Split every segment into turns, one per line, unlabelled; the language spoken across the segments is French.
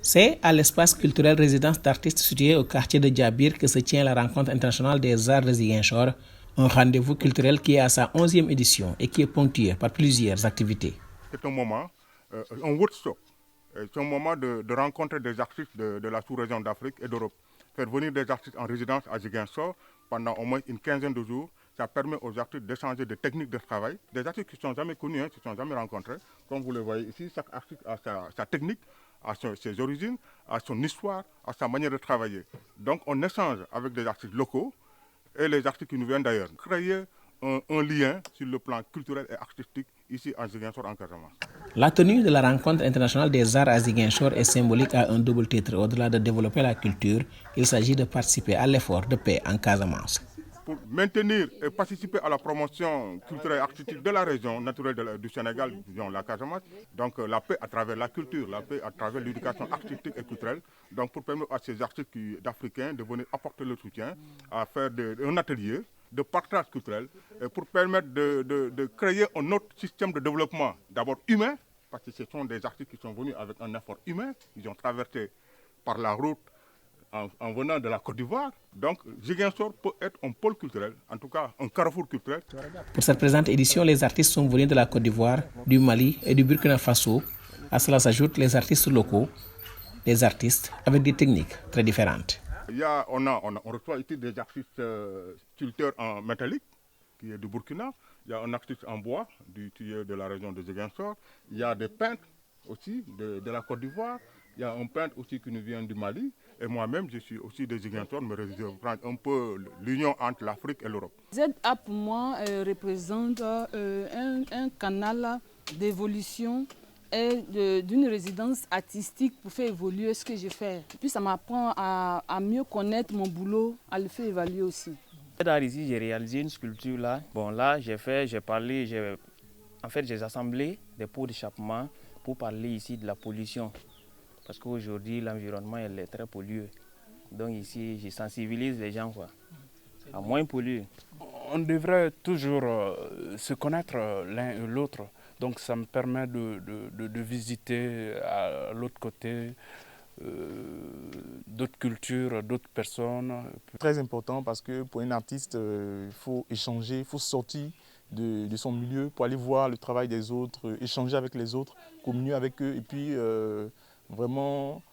C'est à l'espace culturel résidence d'artistes situé au quartier de Djabir que se tient la rencontre internationale des arts de Ziguinchor, un rendez-vous culturel qui est à sa 11e édition et qui est ponctué par plusieurs activités.
C'est un moment, un workshop, c'est un moment de rencontrer des artistes de la sous-région d'Afrique et d'Europe. Faire venir des artistes en résidence à Ziguinchor pendant au moins une quinzaine de jours, ça permet aux artistes d'échanger des techniques de travail, des artistes qui ne sont jamais connus, qui ne sont jamais rencontrés. Comme vous le voyez ici, chaque artiste a sa technique, à ses origines, à son histoire, à sa manière de travailler. Donc on échange avec des artistes locaux et les artistes qui nous viennent d'ailleurs. Créer un lien sur le plan culturel et artistique ici à Ziguinchor en Casamance.
La tenue de la rencontre internationale des arts à Ziguinchor est symbolique à un double titre. Au-delà de développer la culture, il s'agit de participer à l'effort de paix en Casamance.
Pour maintenir et participer à la promotion culturelle et artistique de la région naturelle du Sénégal, disons la Casamance, donc la paix à travers la culture, la paix à travers l'éducation artistique et culturelle, donc pour permettre à ces artistes d'Africains de venir apporter leur soutien, à faire un atelier de partage culturel pour permettre de créer un autre système de développement, d'abord humain, parce que ce sont des artistes qui sont venus avec un effort humain, ils ont traversé par la route en venant de la Côte d'Ivoire. Donc Ziguinchor peut être un pôle culturel, en tout cas un carrefour culturel.
Pour cette présente édition, les artistes sont venus de la Côte d'Ivoire, du Mali et du Burkina Faso. À cela s'ajoutent les artistes locaux, des artistes avec des techniques très différentes.
On reçoit ici des artistes sculpteurs en métallique, qui est du Burkina. Il y a un artiste en bois, qui est de la région de Ziguinchor. Il y a des peintres aussi de la Côte d'Ivoire. Il y a un peintre aussi qui nous vient du Mali. Et moi-même, je suis aussi de Ziguinchor, mais je prends un peu l'union entre l'Afrique et l'Europe.
ZA pour moi représente un canal d'évolution et d'une résidence artistique pour faire évoluer ce que je fais. Et puis ça m'apprend à mieux connaître mon boulot, à le faire évaluer aussi.
Ici, j'ai réalisé une sculpture là. Bon là, j'ai assemblé des pots d'échappement pour parler ici de la pollution. Parce qu'aujourd'hui, l'environnement est très pollué. Donc ici, je sensibilise les gens à moins polluer.
On devrait toujours se connaître l'un et l'autre. Donc ça me permet de visiter à l'autre côté d'autres cultures, d'autres personnes.
Très important parce que pour un artiste, il faut échanger, il faut sortir de son milieu pour aller voir le travail des autres, échanger avec les autres, communier avec eux et puis vraiment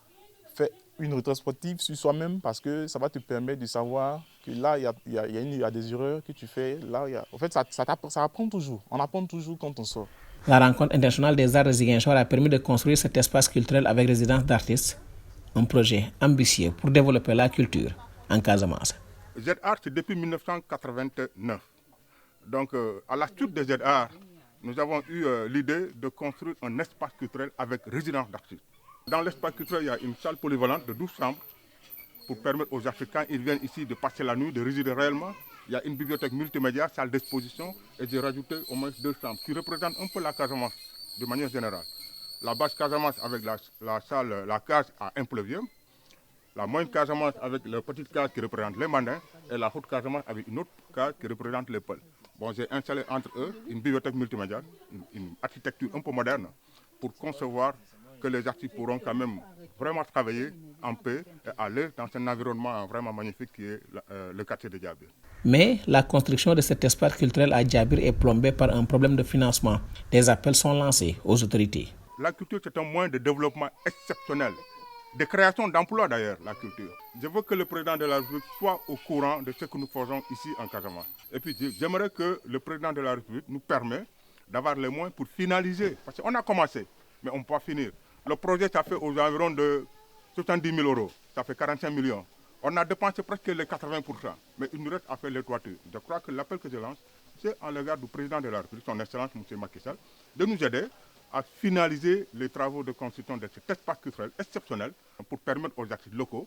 faire une rétrospective sur soi-même parce que ça va te permettre de savoir que là, il y a des erreurs que tu fais. Là, en fait, ça apprend toujours. On apprend toujours quand on sort.
La rencontre internationale des arts de Ziguinchor a permis de construire cet espace culturel avec résidence d'artistes, un projet ambitieux pour développer la culture en Casamance.
ZAR, c'est depuis 1989. Donc, à la suite de ZAR, nous avons eu l'idée de construire un espace culturel avec résidence d'artistes. Dans l'espace culturel, il y a une salle polyvalente de 12 chambres pour permettre aux Africains, ils viennent ici de passer la nuit, de résider réellement. Il y a une bibliothèque multimédia, salle d'exposition, et j'ai rajouté au moins 2 chambres qui représentent un peu la Casamance de manière générale. La base Casamance avec la case à impluvium, la moyenne Casamance avec la petite case qui représente les Mandins, et la haute Casamance avec une autre case qui représente les Peuls. Bon, j'ai installé entre eux une bibliothèque multimédia, une architecture un peu moderne, pour concevoir que les artistes pourront quand même vraiment travailler en paix et à l'aise dans un environnement vraiment magnifique qui est le quartier de Djabir.
Mais la construction de cet espace culturel à Djabir est plombée par un problème de financement. Des appels sont lancés aux autorités.
La culture, c'est un moyen de développement exceptionnel, de création d'emplois d'ailleurs, la culture. Je veux que le président de la République soit au courant de ce que nous faisons ici en Casamance. Et puis j'aimerais que le président de la République nous permette d'avoir les moyens pour finaliser. Parce qu'on a commencé, mais on ne peut pas finir. Le projet, ça fait aux environs de 70 000 €. Ça fait 45 millions. On a dépensé presque les 80%. Mais il nous reste à faire les toitures. Je crois que l'appel que je lance, c'est en l'égard du président de la République, son Excellence M. Macky Sall, de nous aider à finaliser les travaux de construction de cet espace culturel exceptionnel pour permettre aux artistes locaux,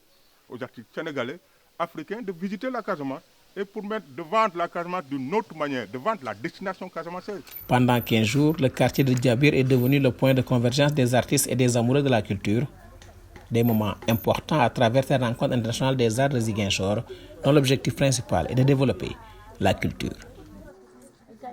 aux artistes sénégalais, africains, de visiter la Casamance et pour de vendre la Casamance d'une autre manière, de vendre la destination casamançaise.
Pendant 15 jours, le quartier de Djabir est devenu le point de convergence des artistes et des amoureux de la culture. Des moments importants à travers cette rencontre internationale des arts de Ziguinchor, dont l'objectif principal est de développer la culture.